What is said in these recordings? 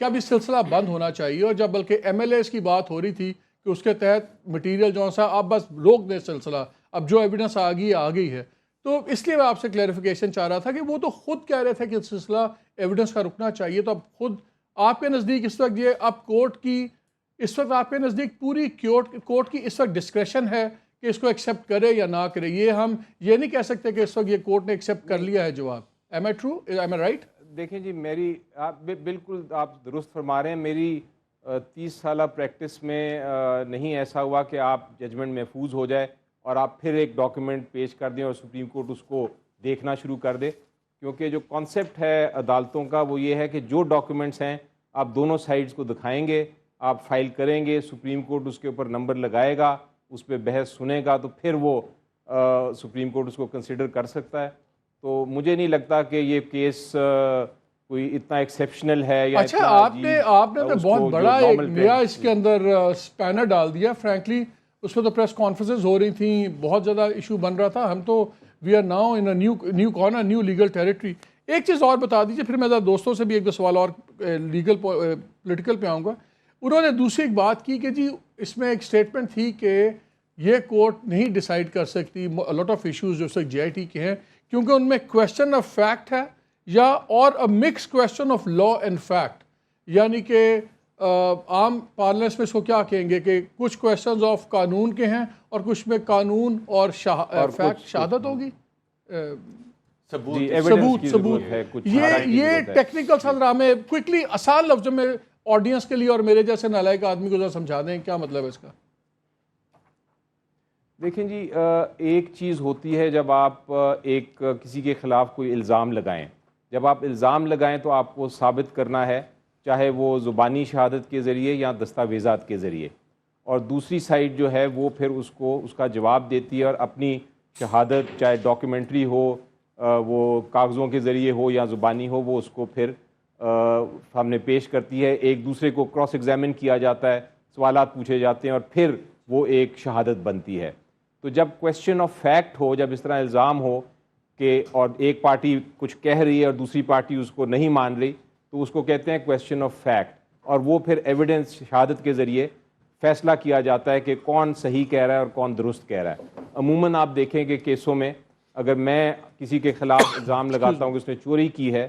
کہ اب یہ سلسلہ بند ہونا چاہیے، اور جب بلکہ ایم ایل ایز کی بات ہو رہی تھی کہ اس کے تحت مٹیریل جو سا آپ بس روک دیں سلسلہ، اب جو ایویڈنس آ گئی ہے، تو اس لیے میں آپ سے کلیریفیکیشن چاہ رہا تھا کہ وہ تو خود کہہ رہے تھے کہ سلسلہ ایویڈنس کا رکنا چاہیے، تو اب خود آپ کے نزدیک اس وقت یہ اب کورٹ کی اس وقت آپ کے نزدیک پوری کورٹ کی اس وقت ڈسکریشن ہے کہ اس کو ایکسیپٹ کرے یا نہ کرے؟ یہ ہم یہ نہیں کہہ سکتے کہ اس وقت یہ کورٹ نے ایکسیپٹ کر لیا ہے جواب. ایم آئی ٹرو، ایم آئی رائٹ؟ دیکھیں جی، میری آپ بالکل آپ درست فرما رہے ہیں. میری 30 سالہ پریکٹس میں نہیں ایسا ہوا کہ آپ ججمنٹ محفوظ ہو جائے اور آپ پھر ایک ڈاکیومنٹ پیش کر دیں اور سپریم کورٹ اس کو دیکھنا شروع کر دے. کیونکہ جو کانسیپٹ ہے عدالتوں کا وہ یہ ہے کہ جو ڈاکیومنٹس ہیں آپ دونوں سائڈز کو دکھائیں گے، آپ فائل کریں گے، سپریم کورٹ اس کے اوپر نمبر لگائے گا، اس پہ بحث سنے گا، تو پھر وہ سپریم کورٹ اس کو کنسیڈر کر سکتا ہے. تو مجھے نہیں لگتا کہ یہ کیس کوئی اتنا ایکسیپشنل ہے یا اچھا، آپ نے تو بہت بڑا ایک نیا اس کے اندر اسپینر ڈال دیا. فرینکلی اس میں تو پریس کانفرنسز ہو رہی تھیں، بہت زیادہ ایشو بن رہا تھا. ہم تو we are now in new corner, new legal territory. ایک چیز اور بتا دیجیے، پھر میں دوستوں سے بھی ایک دو سوال اور لیگل پولیٹیکل پہ آؤں گا. انہوں نے دوسری ایک بات کی کہ جی اس میں ایک اسٹیٹمنٹ تھی کہ یہ کورٹ نہیں ڈیسائیڈ کر سکتی لاٹ آف ایشوز جو جے آئی ٹی کے ہیں، کیونکہ ان میں کویسچن آف فیکٹ ہے یا اور mix question of law and fact. یعنی کہ عام پارلنس میں اس کو کیا کہیں گے کہ کچھ کویسچنز آف قانون کے ہیں اور کچھ میں قانون اور فیکٹ شہادت ہوگی، ثبوت ہے. یہ ٹیکنیکل سا ہمیں کوئکلی آسان لفظوں میں آڈینس کے لیے اور میرے جیسے نالائق آدمی کو ذرا سمجھا دیں کیا مطلب ہے اس کا. دیکھیں جی، ایک چیز ہوتی ہے جب آپ ایک کسی کے خلاف کوئی الزام لگائیں. جب آپ الزام لگائیں تو آپ کو ثابت کرنا ہے، چاہے وہ زبانی شہادت کے ذریعے یا دستاویزات کے ذریعے، اور دوسری سائڈ جو ہے وہ پھر اس کا جواب دیتی ہے اور اپنی شہادت چاہے ڈاکیومنٹری ہو، وہ کاغذوں کے ذریعے ہو یا زبانی ہو، وہ اس کو پھر سامنے پیش کرتی ہے. ایک دوسرے کو کراس ایگزامن کیا جاتا ہے، سوالات پوچھے جاتے ہیں اور پھر وہ ایک شہادت بنتی ہے. تو جب کویسچن آف فیکٹ ہو، جب اس طرح الزام ہو کہ اور ایک پارٹی کچھ کہہ رہی ہے اور دوسری پارٹی اس کو نہیں مان رہی، تو اس کو کہتے ہیں کویسچن آف فیکٹ، اور وہ پھر ایویڈنس شہادت کے ذریعے فیصلہ کیا جاتا ہے کہ کون صحیح کہہ رہا ہے اور کون درست کہہ رہا ہے. عموماً آپ دیکھیں کہ کیسوں میں اگر میں کسی کے خلاف الزام لگاتا ہوں کہ اس نے چوری کی ہے،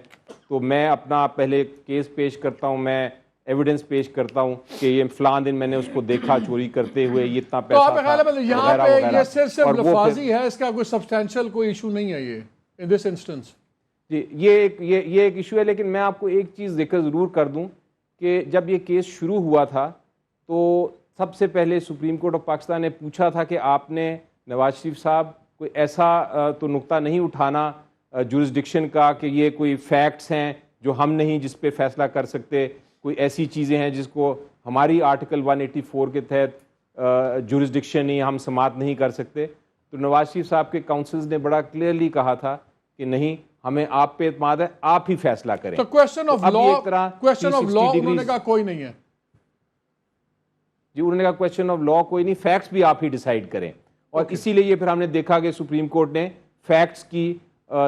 تو میں اپنا پہلے کیس پیش کرتا ہوں، میں ایویڈنس پیش کرتا ہوں کہ یہ فلاں دن میں نے اس کو دیکھا چوری کرتے ہوئے، یہ اتنا پیسہ تھا، یہاں پہ یہ صرف لفاظی ہے، اس کا کوئی سبسٹینشل کوئی ایشو نہیں ہے یہ ان دس انسٹنس. جی، یہ ایک ایشو ہے. لیکن میں آپ کو ایک چیز ذکر ضرور کر دوں کہ جب یہ کیس شروع ہوا تھا تو سب سے پہلے سپریم کورٹ آف پاکستان نے پوچھا تھا کہ آپ نے نواز شریف صاحب کوئی ایسا تو نقطہ نہیں اٹھانا جورسڈکشن کا کہ یہ کوئی فیکٹس ہیں جو ہم نہیں جس پہ فیصلہ کر سکتے، کوئی ایسی چیزیں ہیں جس کو ہماری آرٹیکل 184 کے تحت جورسڈکشن نہیں، ہم سماعت نہیں کر سکتے. تو نواز شریف صاحب کے کاؤنسلز نے بڑا کلیئرلی کہا تھا کہ نہیں، ہمیں آپ پہ اعتماد ہے، آپ ہی فیصلہ کریں. تو کویسچن آف لا انہوں نے کہا کوئی نہیں ہے. جی، انہوں نے کہا کویسچن آف لا کوئی نہیں، فیکٹس بھی آپ ہی ڈیسائیڈ کریں. اور اسی لیے پھر ہم نے دیکھا کہ سپریم کورٹ نے فیکٹس کی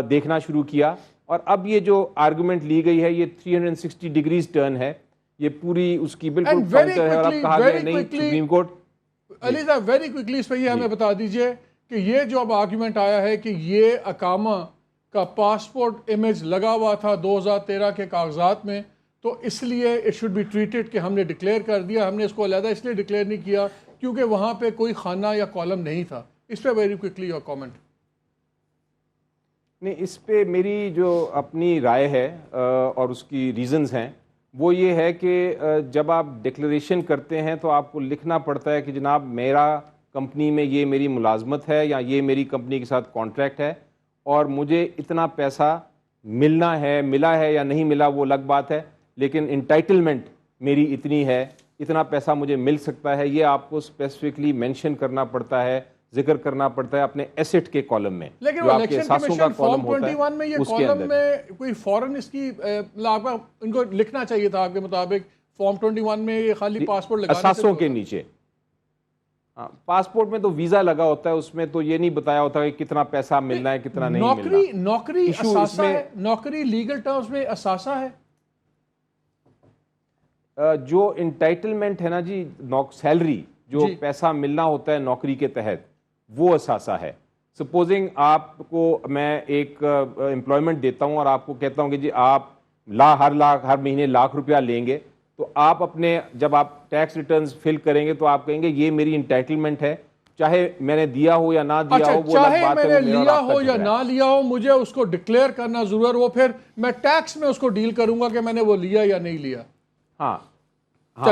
دیکھنا شروع کیا. اور اب یہ جو آرگومنٹ لی گئی ہے یہ 360 ڈگریز ٹرن ہے، یہ پوری اس کی بالکل کاؤنٹر ہے. اور اب کہا گیا نہیں، سپریم کورٹ علی صاحب ویری کوئکلی اس پہ یہ ہمیں بتا دیجئے کہ یہ جو اب آرگومنٹ آیا ہے کہ یہ اقامہ کا پاسپورٹ امیج لگا ہوا تھا 2013 کے کاغذات میں، تو اس لیے اٹ شوڈ بی ٹریٹڈ کہ ہم نے ڈکلیئر کر دیا. ہم نے اس کو علیحدہ اس لیے ڈکلیئر نہیں کیا کیونکہ وہاں پہ کوئی خانہ یا کالم نہیں تھا. اس پہ ویری کوئکلی یور کامنٹ. نہیں، اس پہ میری جو اپنی رائے ہے اور اس کی ریزنز ہیں وہ یہ ہے کہ جب آپ ڈکلیریشن کرتے ہیں تو آپ کو لکھنا پڑتا ہے کہ جناب میرا کمپنی میں یہ میری ملازمت ہے یا یہ میری کمپنی کے ساتھ کانٹریکٹ ہے اور مجھے اتنا پیسہ ملا ہے یا نہیں ملا وہ الگ بات ہے، لیکن انٹائٹلمنٹ میری اتنی ہے، اتنا پیسہ مجھے مل سکتا ہے. یہ آپ کو اسپیسیفکلی مینشن کرنا پڑتا ہے، ذکر کرنا پڑتا ہے اپنے ایسٹ کے کالم میں. لیکن وہ الیکشن کمیشن فارم 21 میں یہ کالم میں کوئی فورن اس کی ان کو لکھنا چاہیے تھا آپ کے مطابق فارم 21 میں یہ خالی پاسپورٹ لگانے اثاثوں کے نیچے. پاسپورٹ میں تو ویزا لگا ہوتا ہے، اس میں تو یہ نہیں بتایا ہوتا کہ کتنا پیسہ ملنا ہے کتنا نہیں ملنا. نوکری اثاثہ ہے، نوکری لیگل ٹرمز میں اثاثہ ہے. جو انٹائٹلمنٹ ہے نا جی سیلری جو پیسہ ملنا ہوتا ہے نوکری کے تحت وہ اثاثہ ہے. سپوزنگ آپ کو میں ایک امپلائمنٹ دیتا ہوں اور آپ کو کہتا ہوں کہ جی آپ ہر مہینے ₹1,00,000 لیں گے, تو آپ اپنے جب آپ ٹیکس ریٹرنز فل کریں گے تو آپ کہیں گے یہ میری انٹائٹلمنٹ ہے, چاہے میں نے دیا ہو یا نہ دیا ہو, وہ چاہے بات میں ہے, نے وہ میرا لیا اور آپ کا ہو یا جھگڑا ہے. نہ لیا ہو, مجھے اس کو ڈکلیئر کرنا ضرور, وہ پھر میں ٹیکس میں اس کو ڈیل کروں گا کہ میں نے وہ لیا یا نہیں لیا. ہاں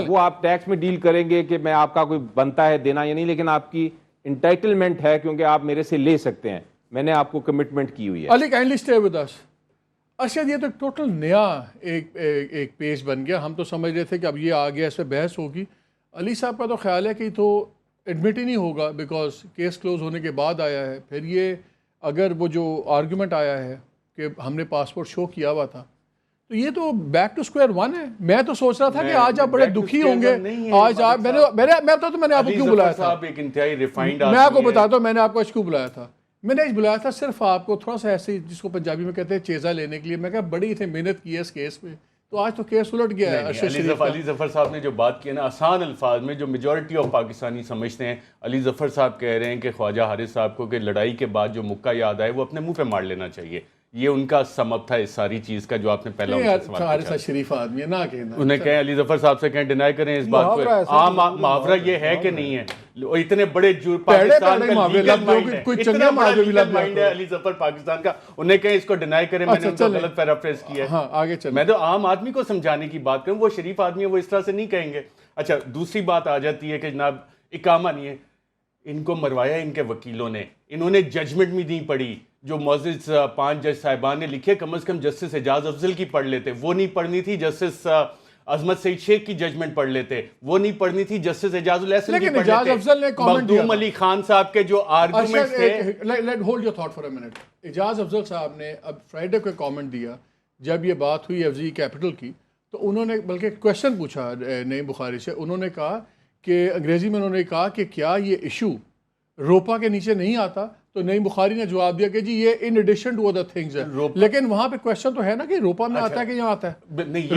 وہ آپ ٹیکس میں ڈیل کریں گے کہ میں آپ کا کوئی بنتا ہے دینا یا نہیں, لیکن آپ کی انٹائٹلمنٹ ہے کیونکہ آپ میرے سے لے سکتے ہیں, میں نے آپ کو کمٹمنٹ کی ہوئی ہے. Ali kindly stay with us. Arshad یہ تو ٹوٹل نیا ایک پیج بن گیا. ہم تو سمجھ رہے تھے کہ اب یہ آ گیا, اس پہ بحث ہوگی. علی صاحب کا تو خیال ہے کہ تو ایڈمٹ ہی نہیں ہوگا بیکاز کیس کلوز ہونے کے بعد آیا ہے. پھر یہ اگر وہ جو آرگومنٹ آیا ہے کہ ہم نے پاسپورٹ شو کیا ہوا تھا, تو یہ تو بیک ٹو اسکوائر ون ہے. میں تو سوچ رہا تھا کہ آج آپ بڑے دکھی ہوں گے. آج آپ میں نے آپ کو کیوں بلایا تھا, میں آپ کو بتاتا ہوں میں نے آپ کو کیوں بلایا تھا. میں نے بلایا تھا صرف آپ کو تھوڑا سا ایسے جس کو پنجابی میں کہتے ہیں چیزا لینے کے لیے. میں کہا بڑی تھے محنت کی ہے اس کیس پہ, تو آج تو کیس الٹ گیا ہے. علی ظفر صاحب نے جو بات کی نا آسان الفاظ میں, جو میجورٹی آف پاکستانی سمجھتے ہیں, علی ظفر صاحب کہہ رہے ہیں کہ خواجہ حارث صاحب کو کہ لڑائی کے بعد جو مکہ یاد آئے وہ اپنے منہ پہ مار لینا چاہیے. یہ ان کا سم اپ تھا اس ساری چیز کا جو آپ نے پہلا حارث شریف آدمی ہے نہ کہنا. انہیں کہیں علی ظفر صاحب سے کہیں ڈینائی کریں اس بات کو. عام محاورہ یہ ہے کہ نہیں ہے, اتنے بڑے پاکستان کا لیگل مائنڈ ہے علی ظفر پاکستان کا, انہیں کہیں اس کو ڈینائی کریں. میں نے ان کو غلط پیرافریز کیا ہے. میں تو عام آدمی کو سمجھانے کی بات کروں, وہ شریف آدمی ہے وہ اس طرح سے نہیں کہیں گے. اچھا دوسری بات آ جاتی ہے کہ جناب اقامہ نہیں ہے, ان کو مروایا ان کے وکیلوں نے, انہوں نے ججمنٹ بھی نہیں پڑھی. جو معزز 5 جج صاحبان نے لکھے کم از کم جسٹس اعجاز افضل کی پڑھ لیتے, وہ نہیں پڑھنی تھی. جسٹس عظمت سعید شیخ کی ججمنٹ پڑھ لیتے, وہ نہیں پڑھنی تھی. جسٹس اعجاز الاحسن کی پڑھ لیتے. مخدوم علی خان صاحب کے جو آرگومنٹس تھے. Let hold your thought for a minute. Ijaz Afzal صاحب نے اب فرائیڈے کو کامنٹ دیا جب یہ بات ہوئی FZ کیپٹل کی, تو انہوں نے بلکہ کویشچن پوچھا نعیم بخاری سے. انہوں نے کہا کہ انگریزی میں انہوں نے کہا کہ کیا یہ ایشو روپا کے نیچے نہیں آتا, تو نعیم بخاری نے جواب دیا کہ جی یہ in addition to other things ہے. لیکن وہاں پہ کویشچن تو ہے نا کہ روپا میں آتا ہے کہ یہاں آتا ہے. نہیں,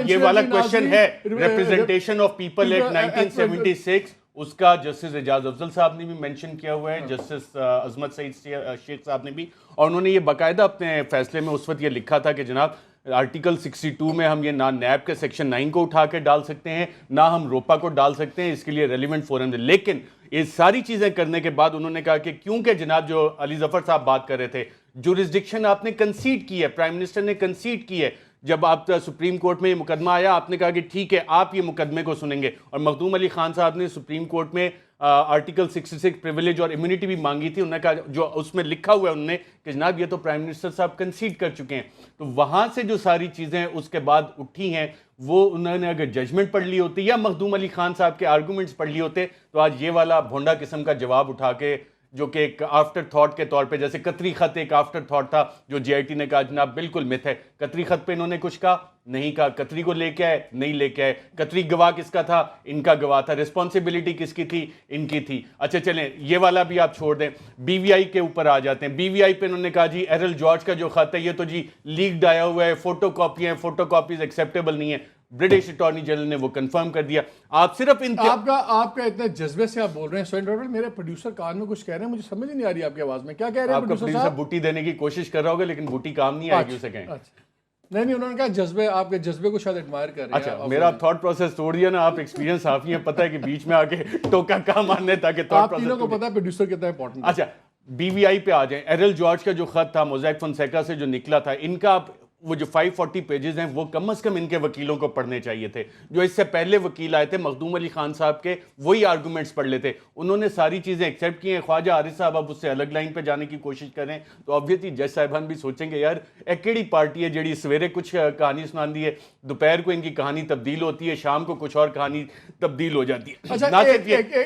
یہ والا کویشچن ہے ریپریزنٹیشن آف پیپل ایکٹ 1976, اس کا جسٹس اعجاز افضل صاحب نے بھی مینشن کیا ہوا ہے, جسٹس عظمت سعید شیخ صاحب نے بھی, اور انہوں نے یہ باقاعدہ اپنے فیصلے میں اس وقت یہ لکھا تھا کہ جناب آرٹیکل 62 میں ہم یہ نہ نیب کے سیکشن 9 کو اٹھا کے ڈال سکتے ہیں, نہ ہم روپا کو ڈال سکتے ہیں, اس کے لیے ریلیونٹ فورم دے. لیکن یہ ساری چیزیں کرنے کے بعد انہوں نے کہا کہ کیونکہ جناب جو علی ظفر صاحب بات کر رہے تھے, جورسڈکشن آپ نے کنسیڈ کی ہے, پرائم منسٹر نے کنسیڈ کی ہے. جب آپ سپریم کورٹ میں یہ مقدمہ آیا آپ نے کہا کہ ٹھیک ہے آپ یہ مقدمے کو سنیں گے, اور مخدوم علی خان صاحب نے سپریم کورٹ میں آرٹیکل 66 پریویلیج اور امیونٹی بھی مانگی تھی. انہوں نے کہا جو اس میں لکھا ہوا ہے انہوں نے کہ جناب یہ تو پرائم منسٹر صاحب کنسیڈ کر چکے ہیں. تو وہاں سے جو ساری چیزیں اس کے بعد اٹھی ہیں وہ انہوں نے اگر ججمنٹ پڑھ لی ہوتی یا مخدوم علی خان صاحب کے آرگومنٹس پڑھ لی ہوتے, تو آج یہ والا بھونڈا قسم کا جواب اٹھا کے جو کہ ایک آفٹر تھاٹ کے طور پہ, جیسے قطری خط ایک آفٹر تھاٹ تھا جو GIT نے کہا جناب بالکل مت ہے. قطری خط پہ انہوں نے کچھ کہا نہیں کہا, قطری کو لے کے آئے نہیں لے کے آئے, قطری گواہ کس کا تھا, ان کا گواہ تھا, رسپانسبلٹی کس کی تھی, ان کی تھی. اچھا چلیں یہ والا بھی آپ چھوڑ دیں, BVI کے اوپر آ جاتے ہیں. BVI پہ انہوں نے کہا جی ایرل جارج کا جو خط ہے یہ تو جی لیکڈ آیا ہوا ہے, فوٹو کاپی ہیں, فوٹو کاپیز ایکسیپٹیبل نہیں ہے. برٹش اٹارنی جنرل نے وہ کنفرم کر دیا. آپ صرف آپ کا اتنے جذبے سے آپ بول رہے ہیں سوئن ڈاکٹر, میرے پروڈیوسر کان میں کچھ کہہ رہے ہیں, مجھے سمجھ نہیں آ رہی آپ کی آواز میں کیا کہہ رہے ہیں. آپ کا پروڈیوسر بوٹی دینے کی کوشش کر رہا ہوگا لیکن بوٹی کام نہیں آئے گی اسے کہیں. نہیں انہوں نے کہا جذبے, آپ کے جذبے کو شاید ایڈمائر کر رہے ہیں. اچھا میرا تھاٹ پروسیس توڑ دیا نا آپ, ایکسپیرینس صافی ہے, پتہ ہے کہ بیچ میں آ کے ٹوکا کام آنے تاکہ تھاٹ پروسیس. آپ تینوں کو پتہ ہے پروڈیوسر کتنا امپورٹنٹ. اچھا BVI پہ آ جائیں. ایرل جارج کا جو خط تھا موزیک فونسیکا سے جو نکلا تھا, ان کا وہ جو 540 پیجز ہیں وہ کم از کم ان کے وکیلوں کو پڑھنے چاہیے تھے. جو اس سے پہلے وکیل آئے تھے مخدوم علی خان صاحب کے, وہی آرگومنٹس پڑھ لیتے. انہوں نے ساری چیزیں ایکسیپٹ کی ہیں. خواجہ حارث صاحب اب اس سے الگ لائن پہ جانے کی کوشش کریں تو آبویسلی جج صاحبان بھی سوچیں گے یار ایک کیڑی پارٹی ہے جیڑی سویرے کچھ کہانی سناندی ہے, دوپہر کو ان کی کہانی تبدیل ہوتی ہے, شام کو کچھ اور کہانی تبدیل ہو جاتی ہے.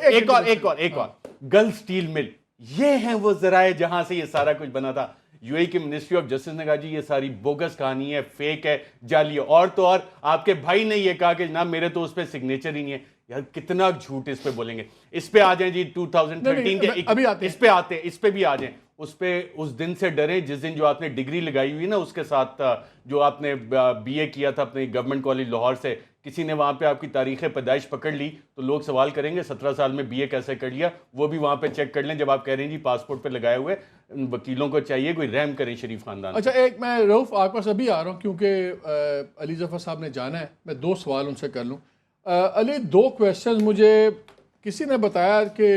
ایک اور گل سٹیل مل, یہ ہیں وہ ذرائع جہاں سے یہ سارا کچھ بنا تھا. UAE کی منسٹری آف جسٹس نے کہا جی یہ ساری بوگس کہانی ہے, فیک ہے, جعلی ہے. اور تو اور آپ کے بھائی نے یہ کہا کہ جناب میرے تو اس پہ سگنیچر ہی نہیں ہے. یار کتنا جھوٹ اس پہ بولیں گے. اس پہ آ جائیں جی 2013 کے, اس پہ آتے ہیں, اس پہ بھی آ جائیں. اس پہ اس دن سے ڈریں جس دن جو آپ نے ڈگری لگائی ہوئی نا اس کے ساتھ جو آپ نے BA کیا تھا اپنے گورنمنٹ کالج لاہور سے, کسی نے وہاں پہ آپ کی تاریخ پیدائش پکڑ لی تو لوگ سوال کریں گے 17 سال میں BA کیسے کر لیا. وہ بھی وہاں پہ چیک کر لیں جب آپ کہہ رہے ہیں جی پاسپورٹ پہ لگائے ہوئے. وکیلوں کو چاہیے کوئی رحم کریں شریف خاندان. اچھا ایک میں رؤف آپ پاس ابھی آ رہا ہوں کیونکہ علی ظفر صاحب نے جانا ہے, میں 2 سوال ان سے کر لوں. علی 2 کویسچنز مجھے کسی نے بتایا کہ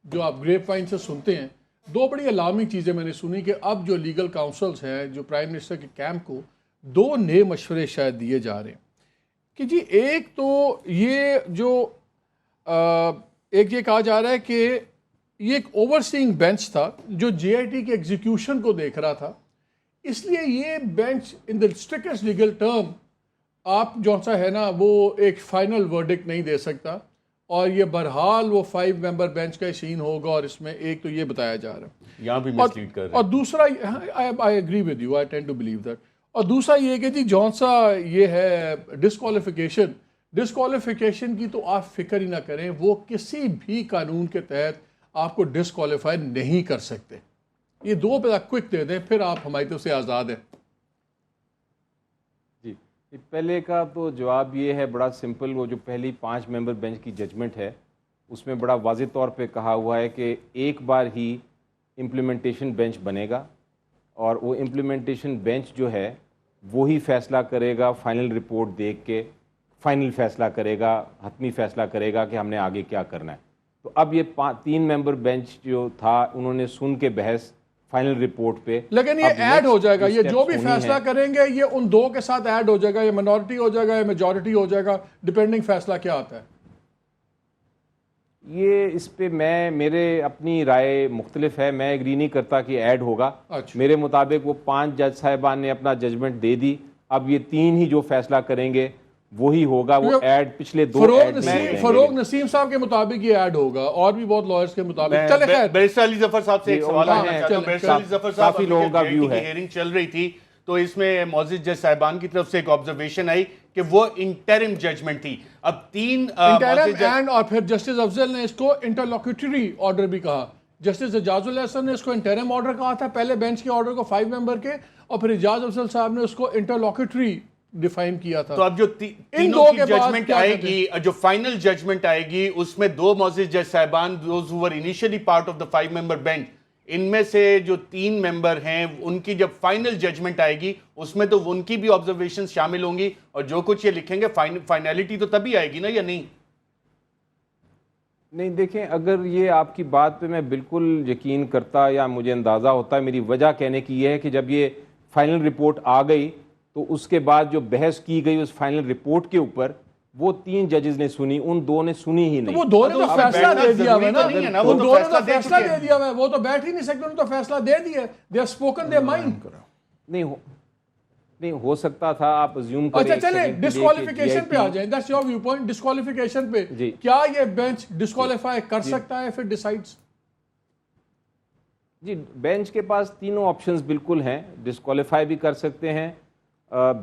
جو آپ گریپ وائن سے سنتے ہیں, 2 بڑی الارمنگ چیزیں میں نے سنی کہ اب جو لیگل کاؤنسلز ہیں جو پرائم منسٹر کے کیمپ کو 2 نئے مشورے شاید دیے جا رہے ہیں کہ جی ایک تو یہ جو ایک یہ کہا جا رہا ہے کہ یہ ایک اوور سینگ بینچ تھا جو JIT کے ایگزیکیوشن کو دیکھ رہا تھا, اس لیے یہ بینچ ان دا اسٹرکٹسٹ لیگل ٹرم آپ جو سا ہے نا وہ ایک فائنل ورڈکٹ نہیں دے سکتا, اور یہ بہرحال وہ 5 ممبر بینچ کا سین ہوگا. اور اس میں ایک تو یہ بتایا جا رہا ہے یہاں بھی مسلیڈ کر رہے ہیں. اور دوسرا I agree with you, I tend to believe that. اور دوسرا یہ کہ جی جون سا یہ ہے ڈسکوالیفیکیشن کی تو آپ فکر ہی نہ کریں, وہ کسی بھی قانون کے تحت آپ کو ڈسکوالیفائی نہیں کر سکتے. یہ 2 پہ کوئک دے دیں پھر آپ ہماری طرف سے آزاد ہیں. جی پہلے کا تو جواب یہ ہے بڑا سمپل. وہ جو پہلی 5 ممبر بینچ کی ججمنٹ ہے اس میں بڑا واضح طور پہ کہا ہوا ہے کہ ایک بار ہی امپلیمنٹیشن بینچ بنے گا, اور وہ امپلیمنٹیشن بینچ جو ہے وہی فیصلہ کرے گا, فائنل رپورٹ دیکھ کے فائنل فیصلہ کرے گا, حتمی فیصلہ کرے گا کہ ہم نے آگے کیا کرنا ہے. تو اب یہ 3 ممبر بینچ جو تھا انہوں نے سن کے بحث فائنل رپورٹ پہ, لیکن یہ ایڈ ہو جائے گا, یہ جو بھی فیصلہ کریں گے یہ ان 2 کے ساتھ ایڈ ہو جائے گا, یہ منورٹی ہو جائے گا یا میجورٹی ہو جائے گا, ڈپینڈنگ فیصلہ کیا آتا ہے. یہ اس پہ میرے اپنی رائے مختلف ہے. میں ایگری نہیں کرتا کہ ایڈ ہوگا. میرے مطابق وہ 5 جج صاحبان نے اپنا ججمنٹ دے دی, اب یہ 3 ہی جو فیصلہ کریں گے وہی ہوگا. وہ ایڈ پچھلے 2 فروغ نسیم صاحب کے مطابق یہ ایڈ ہوگا, اور بھی بہت لائرز کے مطابق. چلے خیر بیرسٹر علی ظفر صاحب سے ایک سوال کرنا چاہتا ہوں. بیرسٹر علی ظفر صاحب کافی لوگوں کا ویو ہے, ہیئرنگ چل رہی تھی تو اس میں معزز جج صاحبان کی طرف سے ایک آبزرویشن آئی کہ وہ انٹرم ججمنٹ تھی. اب 3 انٹرم اور پھر جسٹس افضل نے اس کو انٹرلوکیٹری آرڈر بھی کہا. جسٹس اعجاز الحسن نے اس کو انٹرم آرڈر کہا تھا, پہلے بینچ کے آرڈر کو 5 ممبر کے, اور پھر اعجاز افضل صاحب نے اس کو انٹرلوکیٹری ڈیفائن کیا تھا. تو اب جو تینوں کی ججمنٹ آئے گی, جو فائنل ججمنٹ آئے گی, اس میں 2 معزز جج صاحبان those who were initially part of the 5 member bench, ان میں سے جو 3 ممبر ہیں ان کی جب فائنل ججمنٹ آئے گی اس میں تو ان کی بھی آبزرویشن شامل ہوں گی, اور جو کچھ یہ لکھیں گے فائنلٹی تو تبھی آئے گی نا, یا نہیں؟ نہیں دیکھیں, اگر یہ آپ کی بات پہ میں بالکل یقین کرتا یا مجھے اندازہ ہوتا ہے, میری وجہ کہنے کی یہ ہے کہ جب یہ فائنل رپورٹ آ گئی تو اس کے بعد جو بحث کی گئی اس فائنل رپورٹ کے اوپر وہ 3 ججز نے سنی, ان 2 نے سنی ہی نہیں. وہ 2 نے تو فیصلہ دے دیا ہے نا, وہ 2 نے تو فیصلہ دے دیا ہے, وہ تو بیٹھ ہی نہیں سکتے, انہوں نے تو فیصلہ دے دیا, they have spoken their mind. نہیں ہو سکتا تھا, آپ ازیوم کریں. اچھا چلیں ڈسکوالیفیکیشن پہ آ جائیں, that's your view point. Disqualification پہ کیا یہ بینچ ڈسکوالیفائی کر سکتا ہے پھر ڈیسائیڈز؟ جی بینچ کے پاس تینوں آپشنز بالکل ہیں, ڈسکوالیفائی بھی کر سکتے ہیں,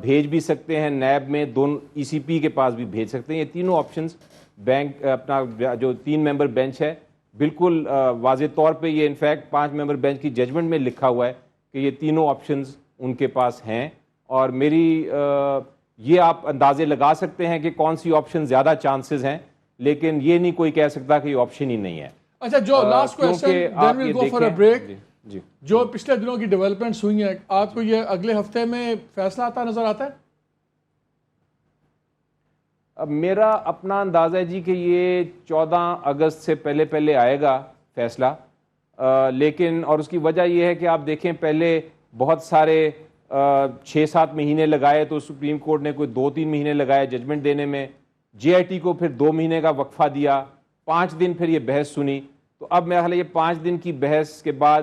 بھیج بھی سکتے ہیں نیب میں, دونوں ECP کے پاس بھی بھیج سکتے ہیں. یہ تینوں آپشنز بینک اپنا جو 3 ممبر بینچ ہے بالکل واضح طور پہ یہ انفیکٹ 5 ممبر بینچ کی ججمنٹ میں لکھا ہوا ہے کہ یہ تینوں آپشنز ان کے پاس ہیں. اور میری یہ آپ اندازے لگا سکتے ہیں کہ کون سی آپشن زیادہ چانسز ہیں, لیکن یہ نہیں کوئی کہہ سکتا کہ یہ آپشن ہی نہیں ہے. اچھا جو last question then we'll go for a break. جی جو پچھلے دنوں کی ڈیولپمنٹس ہوئی ہیں, آپ کو یہ اگلے ہفتے میں فیصلہ آتا نظر آتا ہے؟ اب میرا اپنا اندازہ ہے جی کہ یہ 14 اگست سے پہلے آئے گا فیصلہ, لیکن اور اس کی وجہ یہ ہے کہ آپ دیکھیں پہلے بہت سارے 6-7 مہینے لگائے, تو سپریم کورٹ نے کوئی 2-3 مہینے لگائے ججمنٹ دینے میں, JIT کو پھر 2 مہینے کا وقفہ دیا, 5 دن پھر یہ بحث سنی. تو اب میرا خیال ہے یہ 5 دن کی بحث کے بعد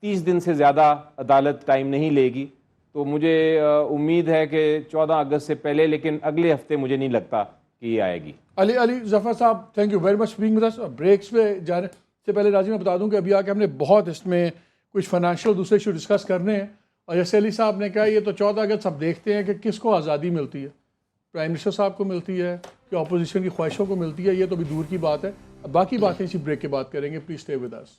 30 دن سے زیادہ عدالت ٹائم نہیں لے گی. تو مجھے امید ہے کہ 14 اگست سے پہلے, لیکن اگلے ہفتے مجھے نہیں لگتا کہ یہ آئے گی. علی ظفر صاحب thank you very much being with us. Breaks پہ جانے سے پہلے راضی میں بتا دوں کہ ابھی آ کے ہم نے بہت اس میں کچھ فائنینشیل دوسرے ایشو ڈسکس کرنے ہیں, اور جیسے علی صاحب نے کہا یہ تو 14 اگست سب دیکھتے ہیں کہ کس کو آزادی ملتی ہے, پرائم منسٹر صاحب کو ملتی ہے کہ اپوزیشن کی خواہشوں کو ملتی ہے, یہ تو بھی دور کی بات ہے. باقی باتیں اسی بریک کے بعد کریں گے. Please stay with us.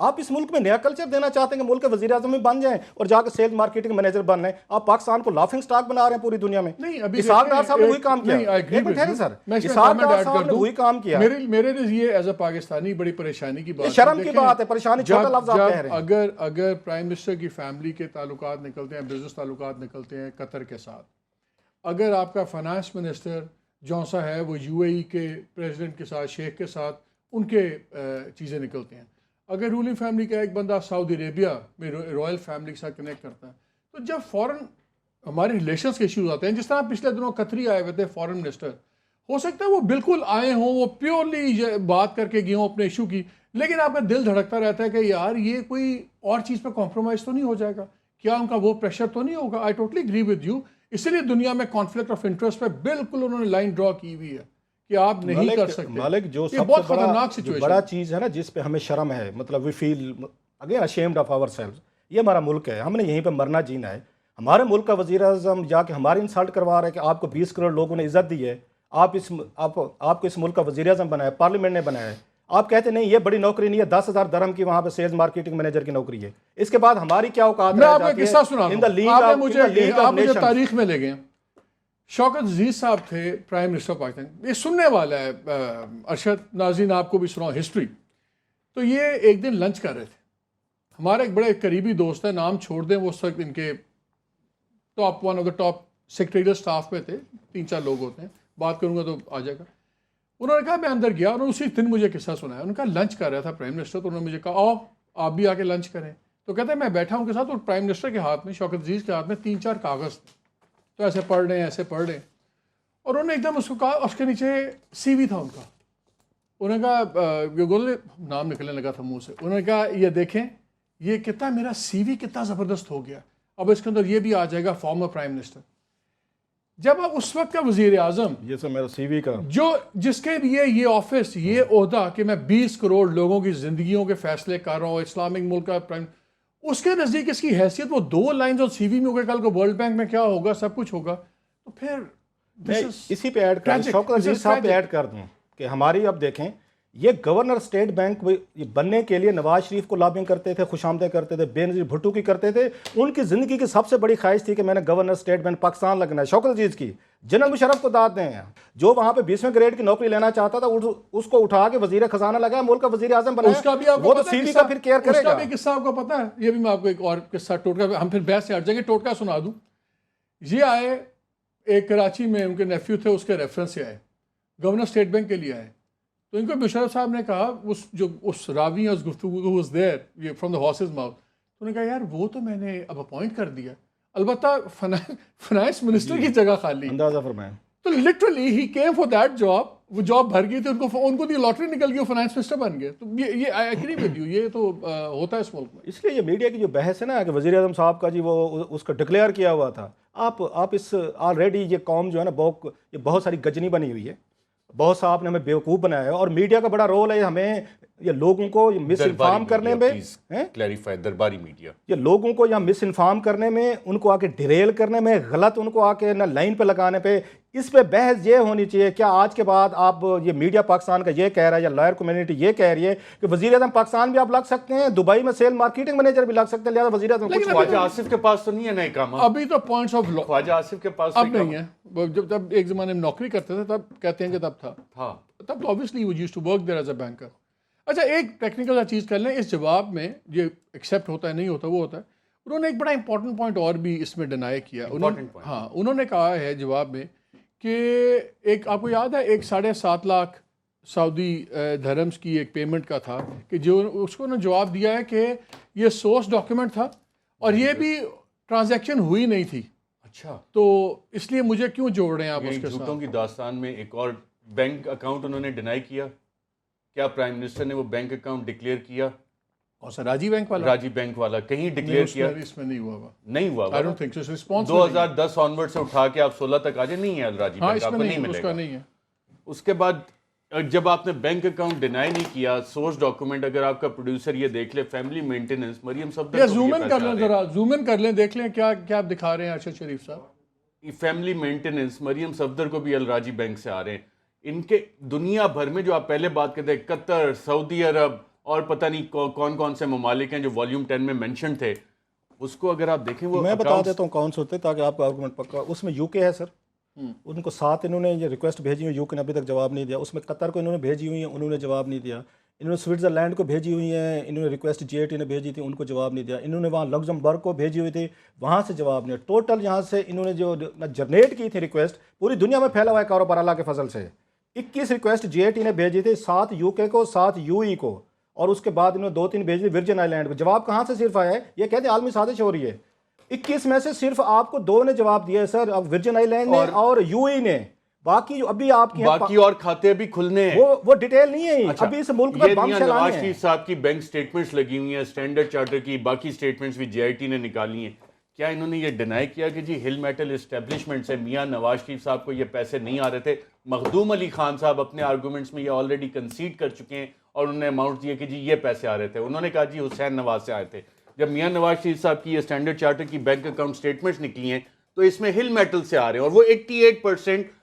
آپ اس ملک میں نیا کلچر دینا چاہتے ہیں کہ ملک کے وزیر اعظم بھی بن جائیں اور جا کے سیلز مارکیٹنگ مینیجر بن رہے ہیں. آپ پاکستان کو لافنگ سٹاک بنا رہے ہیں پوری دنیا میں. نہیں ابھی اسحاق ڈار صاحب نے وہی کام کیا. ایک منٹ ٹھہریں سر, میں اس میں اسحاق کامنٹ ڈار ایڈ صاحب کر نے دوں. وہی کام کیا. میرے لیے یہ ایز اے پاکستانی بڑی پریشانی کی بات شرم کی بات ہے, پریشانی چھوٹا لفظ آپ کہہ رہے ہیں. اگر پرائم منسٹر کی فیملی کے تعلقات نکلتے ہیں, بزنس تعلقات نکلتے ہیں قطر کے ساتھ, اگر آپ کا فائنانس منسٹر جون سا ہے وہ یو اے ای کے پریزیڈنٹ کے ساتھ, شیخ کے ساتھ ان کے چیزیں نکلتے ہیں, اگر رولنگ فیملی کا ایک بندہ سعودی عربیہ میں رائل فیملی کے ساتھ کنیکٹ کرتا ہے, تو جب فورن ہمارے ریلیشنس کے ایشوز آتے ہیں, جس طرح پچھلے دنوں قطری آئے ہوئے تھے فورن منسٹر, ہو سکتا ہے وہ بالکل آئے ہوں, وہ پیورلی بات کر کے گئے ہوں اپنے ایشو کی, لیکن آپ کا دل دھڑکتا رہتا ہے کہ یار یہ کوئی اور چیز پہ کمپرومائز تو نہیں ہو جائے گا, کیا ان کا وہ پریشر تو نہیں ہوگا. I totally agree with you. اسی لیے دنیا میں کانفلکٹ آف انٹرسٹ پہ بالکل انہوں نے لائن ڈرا کی ہوئی ہے کہ آپ نہیں کر سکتے. مالک جو یہ سب بہت سے خطرناک سچویشن بڑا چیز ہے نا جس پہ ہمیں شرم ہے, مطلب we feel again ashamed of ourselves. یہ ہمارا ملک ہے, ہم نے یہیں پہ مرنا جینا ہے. ہمارے ملک کا وزیر اعظم جا کے ہماری انسلٹ کروا رہا ہے کہ آپ کو 20 کروڑ لوگوں نے عزت دی ہے, آپ کو اس ملک کا وزیر اعظم بنایا, پارلیمنٹ نے بنایا ہے. آپ کہتے نہیں یہ بڑی نوکری نہیں ہے, 10,000 درہم کی وہاں پہ سیلز مارکیٹنگ مینیجر کی نوکری ہے. اس کے بعد ہماری کیا اوقات میں آپ کو ایک قصہ سنا دوں. آپ مجھے تاریخ میں لے گئے. شوکت عزیز صاحب تھے پرائم منسٹر پاکستان, یہ سننے والا ہے ارشد ناظرین, آپ کو بھی سناؤ ہسٹری. تو یہ ایک دن لنچ کر رہے تھے, ہمارا ایک بڑے قریبی دوست ہے, نام چھوڑ دیں, وہ اس وقت ان کے top one of the top secretariat staff میں تھے, 3-4 لوگ ہوتے ہیں, بات کروں گا تو آ جائے گا. انہوں نے کہا میں اندر گیا, انہوں نے اسی دن مجھے قصہ سنایا. انہوں نے کہا لنچ کر رہا تھا پرائم منسٹر, تو انہوں نے مجھے کہا آؤ آپ بھی آ کے لنچ کریں. تو کہتے ہیں میں بیٹھا ہوں کے ساتھ, اور پرائم منسٹر کے ہاتھ میں, شوکت عزیز کے ہاتھ میں 3-4 کاغذ تھے, تو ایسے پڑھ رہے ہیں ایسے پڑھ رہے ہیں, اور انہوں نے ایک دم اس کو کہا, اس کے نیچے سی وی تھا ان کا. انہوں نے کہا گولے نام نکلنے لگا تھا منہ سے, انہوں نے کہا یہ دیکھیں یہ کتنا میرا سی وی کتنا زبردست ہو گیا, اب اس کے اندر یہ بھی آ جائے گا فارمر پرائم منسٹر. جب آپ اس وقت کا وزیر اعظم, یہ سب میرا سی وی کا جو جس کے لیے یہ آفس, یہ عہدہ کہ میں 20 کروڑ لوگوں کی زندگیوں کے فیصلے کر رہا ہوں, اسلامک ملک کا پرائم, اس کے نزدیک اس کی حیثیت وہ 2 لائنز اور سی وی میں ہو گیا, کل کو ورلڈ بینک میں کیا ہوگا, سب کچھ ہوگا. تو پھر اسی پہ ایڈ کر شوکت عزیز صاحب پہ ایڈ کر دوں کہ ہماری, اب دیکھیں یہ گورنر اسٹیٹ بینک بننے کے لیے نواز شریف کو لابنگ کرتے تھے, خوش آمدیں کرتے تھے, بے نظیر بھٹو کی کرتے تھے. ان کی زندگی کی سب سے بڑی خواہش تھی کہ میں نے گورنر اسٹیٹ بینک پاکستان لگنا ہے. شوکت عزیز کی جنرل مشرف کو داد دیں, جو وہاں پہ 20ویں گریڈ کی نوکری لینا چاہتا تھا اس کو اٹھا کے وزیر خزانہ لگایا, ملک کا وزیر اعظم بنایا. وہ تو سی وی کا پھر کیئر کرے گا. اس کا بھی قصہ آپ کو پتہ ہے, یہ بھی میں آپ کو ایک اور قصہ ٹوٹکا, ہم پھر بحث سے ہٹ جائیں گے, ٹوٹکا سنا دوں. یہ آئے ایک کراچی میں, ان کے نیفیو تھے, اس کے ریفرنس سے آئے, گورنر اسٹیٹ بینک کے لیے آئے. تو ان کو مشرف صاحب نے کہا, اس راوی اس گفتگو was there from the horses mouth, تو نے کہا یار وہ تو میں نے اب اپوائنٹ کر دیا, البتہ فائنانس منسٹر کی جگہ خالی. اندازہ فرمائیں. تو literally he came for that job, وہ جاب بھر گئی تھی, ان کو لاٹری نکل گئی, وہ فائنانس منسٹر بن گئے. تو یہ آئی ایگری ود یو, یہ تو ہوتا ہے اس ملک میں. اس لیے یہ میڈیا کی جو بحث ہے نا کہ وزیر اعظم صاحب کا جی وہ اس کا ڈکلیئر کیا ہوا تھا, آپ اس آلریڈی یہ قوم جو ہے نا یہ بہت ساری گجنی بنی ہوئی ہے, بہت سا آپ نے ہمیں بیوقوف بنایا ہے, اور میڈیا کا بڑا رول ہے ہمیں یہ لوگوں کو مس انفارم کرنے میں, کلیریفائی درباری میڈیا, یہ لوگوں کو یہاں مس انفارم کرنے میں, ان کو آ کے ڈیریل کرنے میں, غلط ان کو آ کے نہ لائن پہ لگانے پہ. اس پہ بحث یہ ہونی چاہیے, کیا آج کے بعد آپ یہ میڈیا پاکستان کا یہ کہہ رہا ہے یا لائر کمیونٹی یہ کہہ رہی ہے کہ وزیر اعظم پاکستان بھی آپ لگ سکتے ہیں, دبئی میں سیل مارکیٹنگ مینیجر بھی لگ سکتے ہیں, لہٰذا وزیر اعظم خواجہ آصف کے پاس تو نہیں ہے نئے کام, ابھی تو پوائنٹس آف لا خواجہ آصف کے پاس اب نہیں ہے. جب ایک زمانے میں نوکری کرتے تھے تب کہتے ہیں کہ تب تھا, تب تو obviously وہ used to work there as a banker. اچھا ایک ٹیکنیکل چیز کر لیں, اس جواب میں یہ ایکسیپٹ ہوتا ہے نہیں ہوتا وہ ہوتا ہے. انہوں نے ایک بڑا امپورٹنٹ پوائنٹ اور بھی اس میں ڈینائی کیا. ہاں انہوں نے کہا ہے جواب میں کہ ایک آپ کو یاد ہے 7.5 لاکھ سعودی درہمز کی ایک پیمنٹ کا تھا, کہ جو اس کو انہوں نے جواب دیا ہے کہ یہ سورس ڈاکیومنٹ تھا اور یہ بھی ٹرانزیکشن ہوئی نہیں تھی. اچھا, تو اس لیے مجھے کیوں جوڑ رہے ہیں آپ اس کے ساتھ. جھوٹوں کی داستان میں ایک اور بینک اکاؤنٹ انہوں نے ڈینائی کیا. کیا پرائم منسٹر نے وہ بینک اکاؤنٹ ڈکلیئر کیا؟ کون سا, راجی بینک والا؟ راجی بینک والا کہیں ڈکلیئر کیا؟ اس میں نہیں ہوا. نہیں ہوا. I don't think so. Response 2010 onward سے اٹھا کے آپ 16 تک آ جائیں, نہیں ہے راجی بینک, آپ کو نہیں ملے گا. نہیں ہے. اس کے بعد جب آپ نے بینک اکاؤنٹ ڈینائی نہیں کیا, سورس ڈاکومنٹ اگر آپ کا پروڈیوسر یہ دیکھ لے, family maintenance, Maryam Safdar, zoom in کر لیں ذرا, زوم ان کر لیں, دیکھ لیں کیا آپ دکھا رہے ہیں ارشد شریف صاحب. فیملی مینٹیننس مریم صفدر کو بھی الراجی بینک سے آ رہے ہیں. ان کے دنیا بھر میں جو آپ پہلے بات کرتے ہیں, قطر, سعودی عرب, اور پتہ نہیں کون کون سے ممالک ہیں جو والیوم 10 میں مینشن تھے، اس کو اگر آپ دیکھیں وہ میں بتا دیتا ہوں کون سے ہوتے تاکہ آپ کا آرگومنٹ پکا. اس میں یو کے ہے سر، ان کو 7 انہوں نے یہ ریکویسٹ بھیجی ہوئی، یو کے نے ابھی تک جواب نہیں دیا. اس میں قطر کو انہوں نے بھیجی ہوئی ہیں، انہوں نے جواب نہیں دیا. انہوں نے سوئٹزرلینڈ کو بھیجی ہوئی ہیں، انہوں نے ریکویسٹ G8 نے بھیجی تھی، ان کو جواب نہیں دیا. انہوں نے وہاں لگزمبرگ کو بھیجی ہوئی تھی، وہاں سے جواب نہیں. ٹوٹل یہاں سے انہوں نے جو جنریٹ کی تھی ریکویسٹ، پوری دنیا میں پھیلا ہوا ہے کاروبار اللہ کے فضل سے. 21 ریکویسٹ G8 نے بھیجی تھی، 7 یو کے کو، 7 UAE کو، اور اس کے بعد انہوں نے 2-3 بھیجی تھی ورجن آئی لینڈ کو. جواب کہاں سے صرف آیا ہے؟ یہ کہتے ہیں عالمی سازش ہو رہی ہے. 21 میں سے صرف آپ کو 2 نے جواب دیا ہے سر، اب ورجن آئی لینڈ نے اور UAE نے. باقی جو ابھی آپ کی باقی اور کھاتے بھی کھلنے ہیں، وہ ڈیٹیل نہیں ہے. ابھی اس ملک میں بم چلانے نواز ہیں. شریف صاحب کی بینک سٹیٹمنٹس لگی ہوئی ہیں، اسٹینڈرڈ چارٹر کی، باقی سٹیٹمنٹس بھی GIT نے نکالی ہیں. کیا انہوں نے یہ ڈینائی کیا کہ جی ہل میٹل اسٹیبلشمنٹ سے میاں نواز شریف صاحب کو یہ پیسے نہیں آ رہے تھے؟ مخدوم علی خان صاحب اپنے آرگومنٹس میں یہ آلریڈی کنسیڈ کر چکے ہیں اور انہوں نے اماؤنٹ دیے کہ جی یہ پیسے آ رہے تھے. انہوں نے کہا جی حسین نواز سے آئے تھے. جب میاں نواز شریف صاحب کی یہ اسٹینڈرڈ چارٹر کی بینک اکاؤنٹ سٹیٹمنٹس نکلی ہیں تو اس میں ہل میٹل سے آ رہے ہیں، اور وہ 88%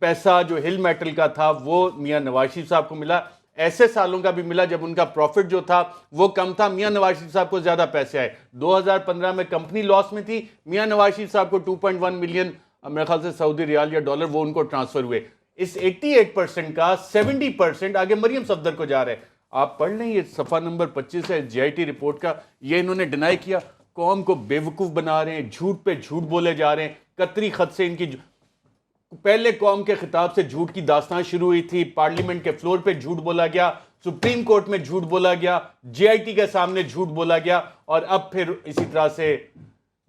پیسہ جو ہل میٹل کا تھا وہ میاں نواز شریف صاحب کو ملا. ایسے سالوں کا بھی ملا جب ان کا پروفٹ جو تھا وہ کم تھا، میاں نواز شریف صاحب کو زیادہ پیسے آئے. 2015 میں کمپنی لاس میں تھی، میاں نواز شریف صاحب کو 2.1 ملین میرے خیال سے سعودی ریال یا ڈالر وہ ان کو ٹرانسفر ہوئے. اس 88% کا 70% آگے مریم صفدر کو جا رہا ہے. آپ پڑھ لیں، یہ صفحہ نمبر 25 ہے GIT رپورٹ کا. یہ انہوں نے ڈینائی کیا، قوم کو بیوقوف بنا رہے ہیں، جھوٹ پہ جھوٹ بولے جا رہے ہیں. قطری خط سے ان کی پہلے قوم کے خطاب سے جھوٹ کی داستان شروع ہوئی تھی، پارلیمنٹ کے فلور پہ جھوٹ بولا گیا، سپریم کورٹ میں جھوٹ بولا گیا، GIT کے سامنے جھوٹ بولا گیا، اور اب پھر اسی طرح سے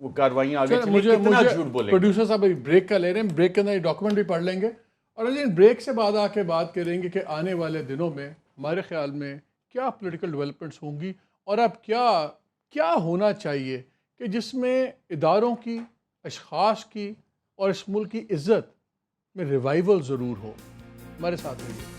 وہ کاروائیاں آگے چلی. کتنا جھوٹ بولے. پروڈیوسر صاحب بریک کا لے رہے ہیں، بریک کے اندر یہ ڈاکومنٹ بھی پڑھ لیں گے اور بریک سے بعد آ کے بات کریں گے کہ آنے والے دنوں میں ہمارے خیال میں کیا پولیٹیکل ڈیولپمنٹس ہوں گی اور اب کیا ہونا چاہیے کہ جس میں اداروں کی، اشخاص کی اور اس ملک کی عزت میں ریوائیول ضرور ہو. ہمارے ساتھ رہیے.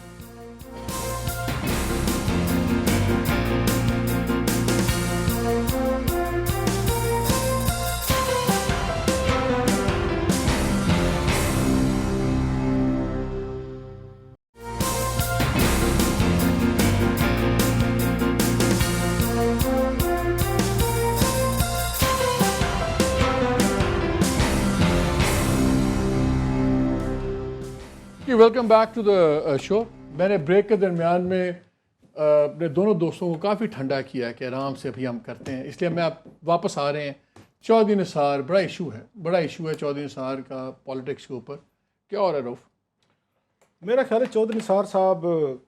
ویلکم بیک ٹو دا شو. میں نے بریک کے درمیان میں اپنے دونوں دوستوں کو کافی ٹھنڈا کیا کہ آرام سے ابھی ہم کرتے ہیں، اس لیے میں آپ واپس آ رہے ہیں. چودھری نثار بڑا ایشو ہے چودھری نثار کا پالیٹکس کے اوپر. کیا ہو رہا ہے رؤف؟ میرا خیال ہے چودھری نثار صاحب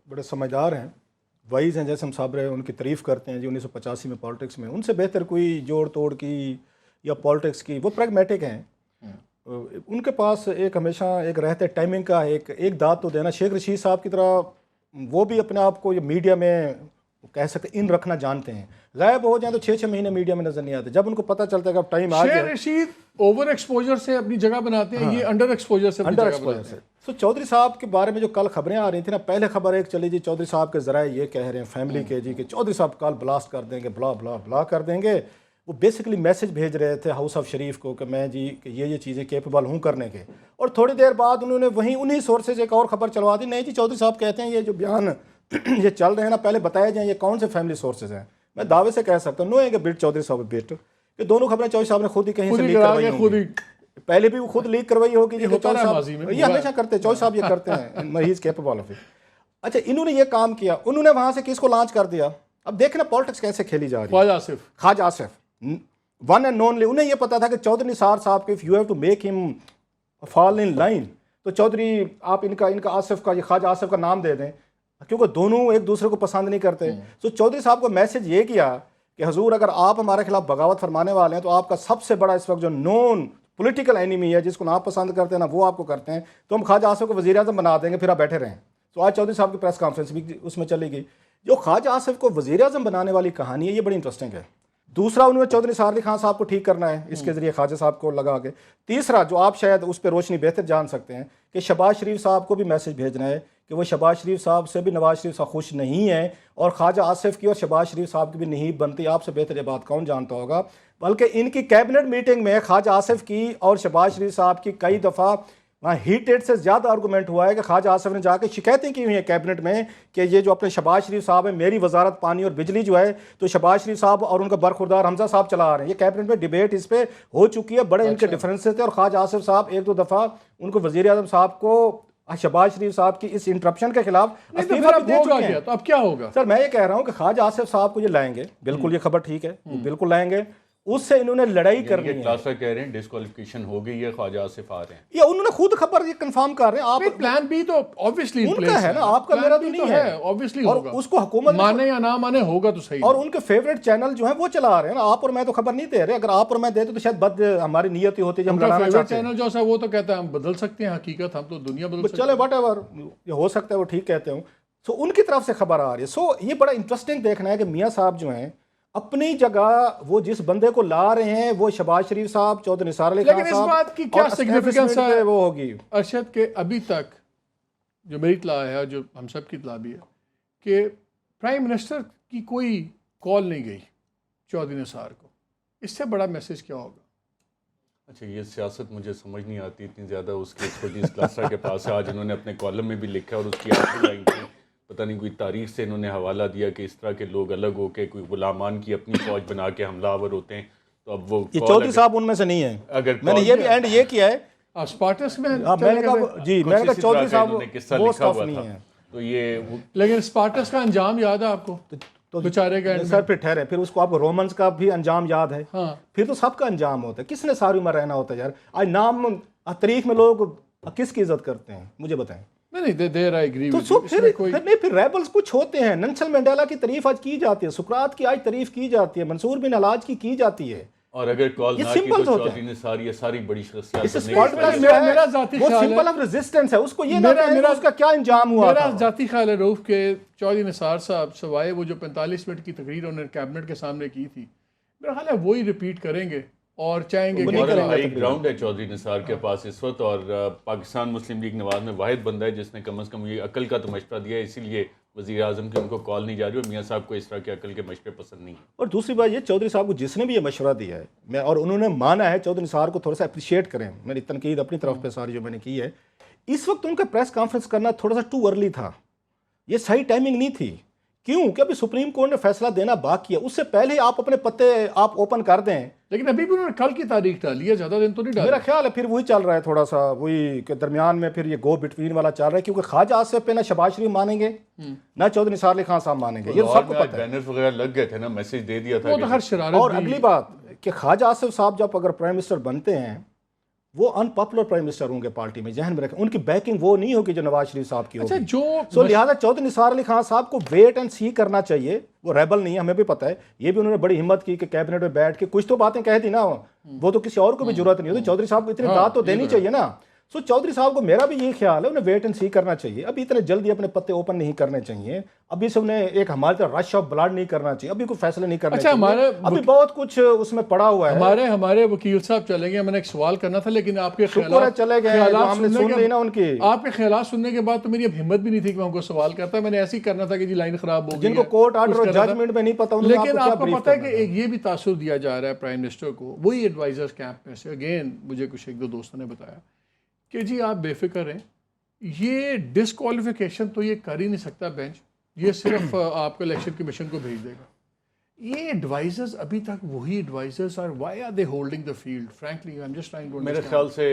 بڑے سمجھدار ہیں، وائز ہیں، جیسے ہم صاحب رہے ان کی تعریف کرتے ہیں جی 1985 میں پالیٹکس میں. ان سے بہتر کوئی جوڑ توڑ کی یا پالیٹکس کی، وہ پریگمیٹک ہیں. ان کے پاس ایک ہمیشہ ایک رہتے ٹائمنگ کا ایک داد تو دینا. شیخ رشید صاحب کی طرح وہ بھی اپنے آپ کو یہ میڈیا میں کہہ سکتے ان رکھنا جانتے ہیں. غائب ہو جائیں تو 6 مہینے میڈیا میں نظر نہیں آتے. جب ان کو پتہ چلتا ہے کہ اب ٹائم آ گیا. شیخ رشید اوور ایکسپوجر سے اپنی جگہ بناتے ہیں، یہ انڈر ایکسپوجر سے اپنی جگہ بناتے ہیں. تو چودھری صاحب کے بارے میں جو کل خبریں آ رہی تھیں نا، پہلے خبر ایک چلی جی چودھری صاحب کے ذرائع یہ کہہ رہے ہیں فیملی کے جی کہ چودھری صاحب کال بلاسٹ کر دیں گے، بلا بلا بلا کر دیں گے. وہ بیسیکلی میسج بھیج رہے تھے ہاؤس آف شریف کو کہ میں جی کہ یہ چیزیں کیپیبل ہوں کرنے کے. اور تھوڑی دیر بعد انہوں نے وہیں انہی سورسز ایک اور خبر چلوا دی. نہیں جی چودھری صاحب کہتے ہیں یہ جو بیان یہ چل رہے ہیں نا، پہلے بتایا جائیں یہ کون سے فیملی سورسز ہیں. میں دعوے سے کہہ سکتا ہوں نو کہ بٹ چودھری صاحب بیٹ کہ دونوں خبریں چودھری صاحب نے خود ہی کہیں سے لیک کروائی ہوں. پہلے بھی وہ خود لیک کروائی ہوگی جی چودھری صاحب یہ ہمیشہ کرتے ہیں، چودھری صاحب یہ کرتے ہیں، ہی از کیپیبل آف اٹ. اچھا انہوں نے یہ کام کیا، انہوں نے وہاں سے کس کو لانچ کر دیا. اب دیکھنا پالیٹکس کیسے کھیلی جا رہی ہے. Khawaja Asif one and only. انہیں یہ پتا تھا کہ چودھری نثار صاحب کے if you have to make ہم فال ان لائن تو چودھری آپ ان کا آصف کا یہ خواجہ آصف کا نام دے دیں، کیونکہ دونوں ایک دوسرے کو پسند نہیں کرتے. تو چودھری صاحب کو میسج یہ کیا کہ حضور اگر آپ ہمارے خلاف بغاوت فرمانے والے ہیں تو آپ کا سب سے بڑا اس وقت جو نون پولیٹیکل اینیمی ہے جس کو نہ آپ پسند کرتے ہیں نا وہ آپ کو کرتے ہیں، تو ہم خواجہ آصف کو وزیر اعظم بنا دیں گے، پھر آپ بیٹھے رہیں. تو آج چودھری صاحب کی پریس کانفرنس بھی اس میں چلی گئی. جو خواجہ آصف کو وزیر اعظم بنانے والی کہانی ہے یہ بڑی انٹرسٹنگ ہے. دوسرا انہوں نے چودھری نثار علی خان صاحب کو ٹھیک کرنا ہے اس کے ذریعے خواجہ صاحب کو لگا کے. تیسرا جو آپ شاید اس پہ روشنی بہتر جان سکتے ہیں کہ شہباز شریف صاحب کو بھی میسج بھیجنا ہے کہ وہ شہباز شریف صاحب سے بھی نواز شریف صاحب خوش نہیں ہیں، اور خواجہ آصف کی اور شہباز شریف صاحب کی بھی نہیں بنتی. آپ سے بہتر یہ بات کون جانتا ہوگا. بلکہ ان کی کیبنٹ میٹنگ میں خواجہ آصف کی اور شہباز شریف صاحب کی کئی دفعہ وہاں ہیٹڈ سے زیادہ آرگومنٹ ہوا ہے کہ خواجہ آصف نے جا کے شکایتیں کی ہوئی ہیں کیبنٹ میں کہ یہ جو اپنے شہباز شریف صاحب ہیں، میری وزارت پانی اور بجلی جو ہے تو شہباز شریف صاحب اور ان کا برخوردار حمزہ صاحب چلا آ رہے ہیں. یہ کیبنٹ میں ڈیبیٹ اس پہ ہو چکی ہے، بڑے ان کے ڈفرینسز تھے، اور خواجہ آصف صاحب ایک دو دفعہ ان کو وزیر اعظم صاحب کو شہباز شریف صاحب کی اس انٹرپشن کے خلاف استعفیٰ بھی دے چکے ہیں. تو اب کیا ہوگا؟ سر میں یہ کہہ رہا ہوں کہ خواجہ آصف صاحب کو یہ لائیں گے، بالکل یہ خبر ٹھیک ہے، بالکل لائیں گے. اس سے انہوں نے لڑائی کرنی ہے. کلاسر کہہ رہے ہیں ڈسکوالیفیکیشن ہو گئی ہے، خواجہ آصف آ رہے ہیں، یا انہوں نے خود خبر یہ کنفرم کر رہے ہیں. آپ پلان بی تو obviously ان کا ہے نا، آپ کا میرا تو نہیں ہے. obviously اور ہوگا، اس کو حکومت مانے یا نہ مانے ہوگا تو صحیح. اور ان کے فیوریٹ چینل جو ہیں وہ چلا رہے ہیں نا. آپ اور میں تو خبر نہیں دے رہے. اگر آپ اور میں دیتے تو شاید بد ہماری نیت ہی ہوتی. جب لڑانا چاہتے ہیں چینل جو ہے وہ تو کہتا ہے ہم بدل سکتے ہیں حقیقت، ہم تو دنیا بدل سکتے ہیں. چلے واٹ ایور یہ ہو سکتا ہے، وہ ٹھیک کہتے ہوں. سو ان کی طرف سے خبر آ رہی ہے. سو یہ بڑا انٹرسٹنگ دیکھنا ہے کہ میاں صاحب جو ہیں اپنی جگہ وہ جس بندے کو لا رہے ہیں وہ شہباز شریف صاحب، چودھری نثار علی خان صاحب، لیکن اس بات کی کیا سگنیفیکنس ہے وہ ہوگی ارشد کہ ابھی تک جو میری اطلاع ہے اور جو ہم سب کی اطلاع بھی ہے کہ پرائم منسٹر کی کوئی کال نہیں گئی چودھری نثار کو. اس سے بڑا میسج کیا ہوگا؟ اچھا یہ سیاست مجھے سمجھ نہیں آتی اتنی زیادہ. اس کے ایکسپرٹیز کلاسرا کے پاس ہے. آج انہوں نے اپنے کالم میں بھی لکھا اور اس کی آخری لائن تھی، پتہ نہیں کوئی تاریخ سے انہوں نے حوالہ دیا کہ اس طرح کے لوگ الگ ہو کے کوئی غلامان کی اپنی فوج بنا کے حملہ آور ہوتے ہیں. تو اب وہ یہ چودھری صاحب ان میں سے نہیں ہیں. اگر میں نے یہ بھی اینڈ یہ کیا ہے اسپارٹس میں میں نے کہا جی، میں نے کہا چودھری صاحب وہ اسٹاف نہیں ہے. تو یہ لیکن اسپارٹس کا انجام یاد ہے آپ کو؟ تو بیچارے کا سر پھر ٹھہرے، پھر اس کو آپ کو رومنز کا بھی انجام یاد ہے. ہاں پھر تو سب کا انجام ہوتا ہے. کس نے ساری عمر رہنا ہوتا ہے یار؟ آج نام تاریخ میں لوگ کس کی عزت کرتے ہیں مجھے بتائیں. نہیں دیر آئی ایگری. تو پھر ریبلز کچھ ہوتے ہیں. نیلسن منڈیلا کی تعریف آج کی جاتی ہے، سقراط کی آج تعریف کی جاتی ہے، منصور بن حلاج کی جاتی ہے. اور اگر کال نہ کی تو چودھری نثار یہ ساری بڑی شخصیات میرا ذاتی وہ خیال سمپل آف ریزسٹنس ہے. اس کو یہ نہ کہیں اس کا کیا انجام ہوا. میرا ذاتی خیال ہے روف کہ چودھری نثار صاحب سوائے وہ جو 45 منٹ کی تقریر انہوں نے کیبنٹ کے سامنے کی تھی، میرا خیال ہے وہی ریپیٹ کریں گے اور چاہیں گے کہ ہائی گراؤنڈ ہے چودھری نثار کے پاس اس وقت. اور پاکستان مسلم لیگ نواز میں واحد بندہ ہے جس نے کم از کم یہ عقل کا تو مشورہ دیا ہے. اسی لیے وزیر اعظم کی ان کو کال نہیں جا رہی اور میاں صاحب کو اس طرح کے عقل کے مشورے پسند نہیں ہیں. اور دوسری بات یہ چودھری صاحب کو جس نے بھی یہ مشورہ دیا ہے میں اور انہوں نے مانا ہے، چودھری نثار کو تھوڑا سا اپریشیٹ کریں. میری تنقید اپنی طرف پہ ساری جو میں نے کی ہے، اس وقت ان کا پریس کانفرنس کرنا تھوڑا سا ٹو ارلی تھا. یہ صحیح ٹائمنگ نہیں تھی. کیوں کہ ابھی سپریم کورٹ نے فیصلہ دینا باقی ہے. اس سے پہلے آپ اپنے پتے آپ اوپن کر دیں. لیکن ابھی بھی انہوں نے کل کی تاریخ ڈالی ہے، زیادہ دن تو نہیں ڈالی. میرا خیال ہے پھر وہی چل رہا ہے تھوڑا سا وہی کہ درمیان میں پھر یہ گو بٹوین والا چل رہا ہے. کیونکہ خواجہ آصف پہ نہ شہباز شریف مانیں گے نہ چودھری نثار علی خان صاحب مانیں گے. یہ سب کو پتہ ہے. بینرز وغیرہ لگ گئے تھے نا، میسج دے دیا تھا. وہ تو ہر شرارت. اور اگلی بات کہ خواجہ آصف صاحب جب اگر پرائم منسٹر بنتے ہیں وہ ان پاپولر پرائم منسٹر ہوں گے پارٹی میں، ذہن میں رکھیں. ان کی بیکنگ وہ نہیں ہوگی جو نواز شریف صاحب کی ہوگی. سو لہٰذا چودھری نثار علی خان صاحب کو ویٹ اینڈ سی کرنا چاہیے. وہ ریبل نہیں ہے، ہمیں بھی پتہ ہے. یہ بھی انہوں نے بڑی ہمت کی کہ کیبنٹ میں بیٹھ کے کچھ تو باتیں کہہ دی نا. وہ تو کسی اور کو بھی ضرورت نہیں ہوتی. چودھری صاحب کو اتنی داد تو دینی چاہیے نا. سو چودھری صاحب کو میرا بھی یہی خیال ہے انہیں ویٹ اینڈ سی کرنا چاہیے. ابھی اتنے جلدی اپنے پتے اوپن نہیں کرنے چاہیے. ابھی سے انہیں ایک ہماری طرح رش آف بلڈ نہیں کرنا چاہیے. ابھی کوئی فیصلے نہیں کرنا چاہیے. ابھی بہت کچھ اس میں پڑا ہوا ہے. ہمارے وکیل صاحب چلیں گے. میں نے ایک سوال کرنا تھا لیکن آپ کے خیالات چلے گئے. ہم نے سن لی نا ان کی. آپ کے خیالات سننے کے بعد تو میری اب ہمت بھی نہیں تھی کہ میں ان کو سوال کرتا. میں نے ایسے ہی کرنا تھا کہ جی لائن خراب ہو گئی. جن کو کورٹ آرڈر اور ججمنٹ میں نہیں پتا. لیکن آپ کو پتہ ہے کہ ایک یہ بھی تاثر دیا جا رہا ہے پرائم منسٹر کو وہی ایڈوائزر کیمپ میں سے. اگین مجھے کچھ ایک دو دوستوں نے بتایا کہ جی آپ بے فکر ہیں، یہ ڈسکوالیفیکیشن تو یہ کر ہی نہیں سکتا بینچ، یہ صرف آپ کو الیکشن کمیشن کو بھیج دے گا. یہ ایڈوائزرز ابھی تک وہی ایڈوائزرز اور why are they holding the field frankly I am just trying to میرے خیال سے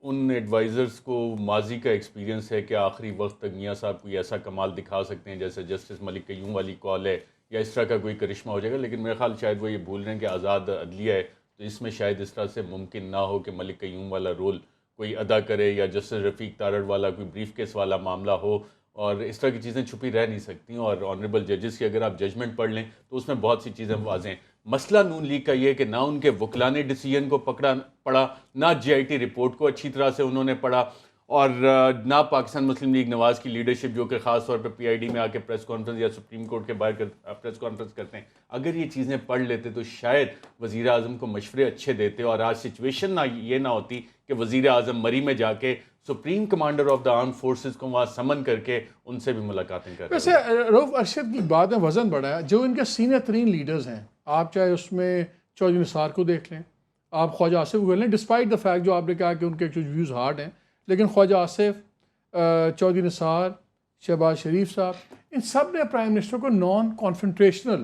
ان ایڈوائزرز کو ماضی کا ایکسپیرینس ہے کہ آخری وقت تک میاں صاحب کوئی ایسا کمال دکھا سکتے ہیں جیسے جسٹس ملک قیوم والی کال ہے یا اس طرح کا کوئی کرشمہ ہو جائے گا. لیکن میرے خیال شاید وہ یہ بھول رہے ہیں کہ آزاد عدلیہ ہے تو اس میں شاید اس طرح سے ممکن نہ ہو کہ ملک قیوم والا رول کوئی ادا کرے یا جسٹس رفیق تارڑ والا کوئی بریف کیس والا معاملہ ہو. اور اس طرح کی چیزیں چھپی رہ نہیں سکتی. اور آنریبل ججز کی اگر آپ ججمنٹ پڑھ لیں تو اس میں بہت سی چیزیں واضح ہیں. مسئلہ نون لیگ کا یہ کہ نہ ان کے وکلا نے ڈیسیجن کو پڑھا، نہ جی آئی ٹی رپورٹ کو اچھی طرح سے انہوں نے پڑھا، اور نہ پاکستان مسلم لیگ نواز کی لیڈرشپ جو کہ خاص طور پہ پی آئی ڈی میں آ کے پریس کانفرنس یا سپریم کورٹ کے باہر پریس کانفرنس کرتے ہیں. اگر یہ چیزیں پڑھ لیتے تو شاید وزیر اعظم کو مشورے اچھے دیتے اور آج سچویشن یہ نہ ہوتی کہ وزیر اعظم مری میں جا کے supreme commander of the arm forces کو وہاں سمن کر کے ان سے بھی ملاقاتیں کر رہے ہیں. ویسے روف ارشد کی بات میں وزن بڑھا ہے. جو ان کے سینئر ترین لیڈرز ہیں، آپ چاہے اس میں چودھری نثار کو دیکھ لیں، آپ خواجہ آصف کو لیں، ڈسپائٹ دا فیکٹ جو آپ نے کہا کہ ان کے کچھ ویوز ہارڈ ہیں، لیکن خواجہ آصف, چودھری نثار, شہباز شریف صاحب, ان سب نے پرائم منسٹر کو نان کانفرنٹریشنل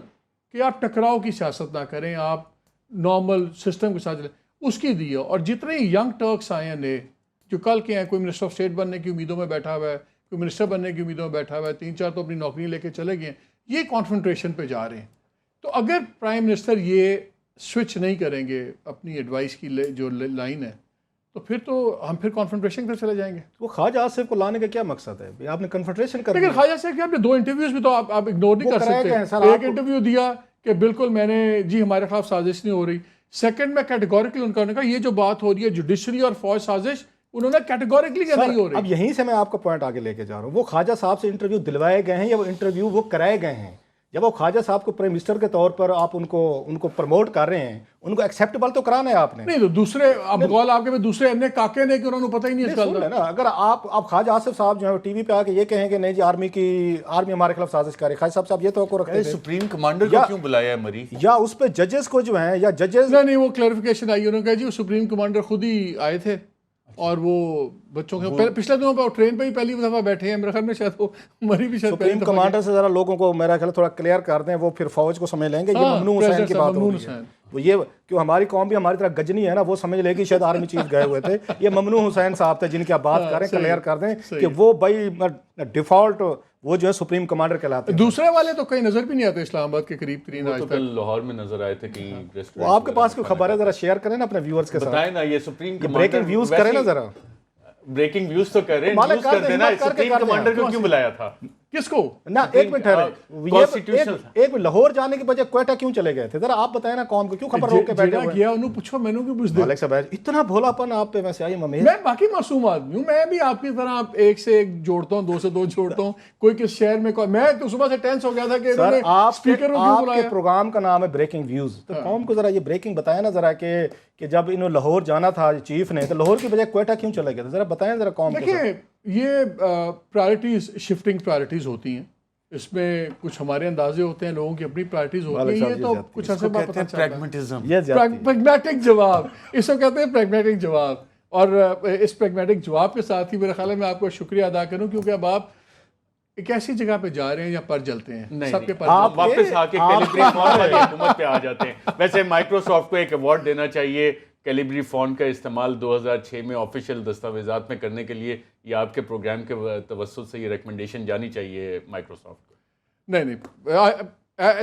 کہ آپ ٹکراؤ کی سیاست نہ کریں, آپ نارمل سسٹم کے ساتھ چلیں, اس کی دی ہے. اور جتنے ینگ ٹرکس آئے ہیں نئے جو کل کے ہیں, کوئی منسٹر آف اسٹیٹ بننے کی امیدوں میں بیٹھا ہوا ہے, کوئی منسٹر بننے کی امیدوں میں بیٹھا ہوا ہے, 3-4 تو اپنی نوکری لے کے چلے گئے ہیں, یہ کانفرنٹریشن پہ جا رہے ہیں. تو اگر پرائم منسٹر یہ سوئچ نہیں کریں گے اپنی ایڈوائس کی جو لائن ہے, تو پھر تو ہم پھر کانفرنٹریشن پہ چلے جائیں گے. وہ خواجہ آصف کو لانے کا کیا مقصد ہے؟ آپ نے کنفرنٹریشن کر لیکن خواجہ صاحب کے آپ نے 2 انٹرویوز بھی تو آپ اگنور نہیں کر سکتے. ایک انٹرویو دیا کہ بالکل میں نے جی ہمارے خلاف سازش نہیں ہو رہی. سیکنڈ میں کیٹیگوریکلی ان کا کہا یہ جو بات ہو رہی ہے جوڈیشری اور فوج سازش, انہوں نے کیٹیگوریکلی کہ نہیں ہو رہی. اب یہیں سے میں آپ کا پوائنٹ آگے لے کے جا رہا ہوں. وہ خواجہ صاحب سے انٹرویو دلوائے گئے ہیں یا وہ انٹرویو وہ کرائے گئے ہیں؟ جب وہ خواجہ صاحب کو پرائم منسٹر کے طور پر آپ ان کو پروموٹ کر رہے ہیں, ان کو ایکسیپٹیبل تو کرانا ہے آپ نے. نہیں تو دوسرے اب غول آپ کے دوسرے اپنے کاکے نے کہ انہوں نے پتہ ہی نہیں اس کا نا. اگر آپ خواجہ آصف صاحب جو ہے ٹی وی پہ آ کے یہ کہیں کہ نہیں جی آرمی ہمارے خلاف سازش کر رہی, خواجہ صاحب یہ توقع رکھتے تھے سپریم کمانڈر کو کیوں بلایا ہے مری, یا اس پہ ججز کو جو ہیں یا ججز نہیں وہ کلیریفیکیشن آئی, انہوں نے کہا جی وہ سپریم کمانڈر خود ہی آئے تھے اور وہ بچوں کے پچھلے دنوں پہ ٹرین پہ ہی پہلی دفعہ بیٹھے ہیں, میرے خیال میں شاید وہ مری بھی شاید سپریم کمانڈر سے ذرا لوگوں کو میرا خیال تھوڑا کلیئر کر دیں, وہ پھر فوج کو سمجھ لیں گے. یہ ممنوع حسین کی بات ہو رہی ہے, وہ یہ کیوں ہماری قوم بھی ہماری طرح گجنی ہے نا, وہ سمجھ لے گی شاید آرمی چیف گئے ہوئے تھے. یہ ممنوع حسین صاحب تھے جن کی آپ بات کریں, کلیئر کر دیں کہ وہ بھائی ڈیفالٹ وہ جو ہے سپریم کمانڈر کہلاتے ہیں. دوسرے والے تو کہیں نظر بھی نہیں آتے اسلام آباد کے قریب ترین. آج کل لاہور میں نظر آئے تھے کہیں. وہ آپ کے پاس کوئی خبر ہے ذرا شیئر کریں نا اپنے ویورز کے ساتھ, بتائیں نا. یہ سپریم بریکنگ ویوز کریں نا ذرا. بریکنگ ویوز تو کر رہے ہیں, نیوز کر دینا. سپریم کمانڈر کو کیوں بلایا تھا, کس کو؟ نہ ایک منٹ ایک منٹ, لاہور جانے کے بجائے کوئٹہ کیوں چلے گئے تھے؟ ذرا آپ بتائیں نا قوم کو کیوں خبر روک کے بیٹھے ہوئے گیا انہوں پوچھو, میں نے کیوں پوچھ دیا. مالک صاحب اتنا بھولا پن آپ پہ ویسے آئی ممیز. میں باقی معصوم آدمی ہوں, میں بھی آپ کی طرح ایک سے ایک جوڑتا ہوں, 2 سے 2 جوڑتا ہوں. کوئی کس شہر میں کوئی, میں تو صبح سے ٹینس ہو گیا تھا کہ سر آپ کے پروگرام کا نام ہے بریکنگ ویوز, تو قوم کو ذرا یہ بریکنگ بتائیں نا ذرا کہ جب انہوں لاہور جانا تھا چیف نے, تو لاہور کی بجائے کوئٹہ کیوں چلے گئے تھے, ذرا بتائیں ذرا قوم کو. دیکھیں یہ پرائرٹیز شفٹنگ پرائرٹیز ہوتی ہیں, اس میں کچھ ہمارے اندازے ہوتے ہیں, لوگوں کی اپنی پرائرٹیز ہوتی ہیں. یہ تو کچھ ایسے بات پتہ چلتا ہے پریگمیٹک جواب, اس کو کہتے ہیں پریگمیٹک جواب. اور اس پریگمیٹک جواب کے ساتھ ہی میرا خیال ہے میں آپ کو شکریہ ادا کروں, کیونکہ اب آپ ایک ایسی جگہ پہ جا رہے ہیں جہاں پر جلتے ہیں سب کے پر, آپ واپس آ کے کیلیبری فون والی حکومت پہ آ جاتے ہیں. ویسے مائکروسافٹ کو ایک ایوارڈ دینا چاہیے, کیلیبری فون کا استعمال 2006 میں آفیشیل دستاویزات میں کرنے کے لیے, یہ آپ کے پروگرام کے توسط سے یہ ریکمنڈیشن جانی چاہیے مائکروسافٹ کو. نہیں,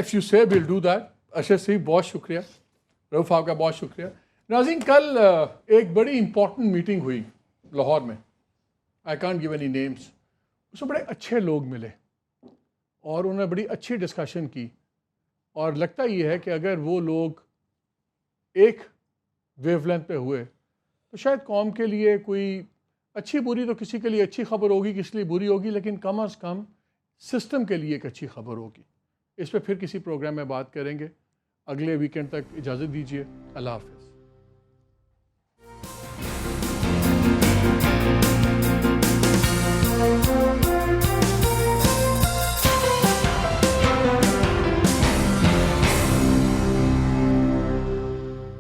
if you say we'll do that. اشرف صاحب بہت شکریہ, رؤف آپ کا بہت شکریہ. ناظرین کل ایک بڑی امپورٹنٹ میٹنگ ہوئی لاہور میں, I can't give any names. اس میں بڑے اچھے لوگ ملے اور انہوں نے بڑی اچھی ڈسکشن کی, اور لگتا یہ ہے کہ اگر وہ لوگ ایک ویو لینتھ پہ ہوئے تو شاید قوم کے لیے کوئی اچھی بری, تو کسی کے لیے اچھی خبر ہوگی, کسی لیے بری ہوگی, لیکن کم از کم سسٹم کے لیے ایک اچھی خبر ہوگی. اس پہ پھر کسی پروگرام میں بات کریں گے. اگلے ویکنڈ تک اجازت دیجیے. اللہ حافظ.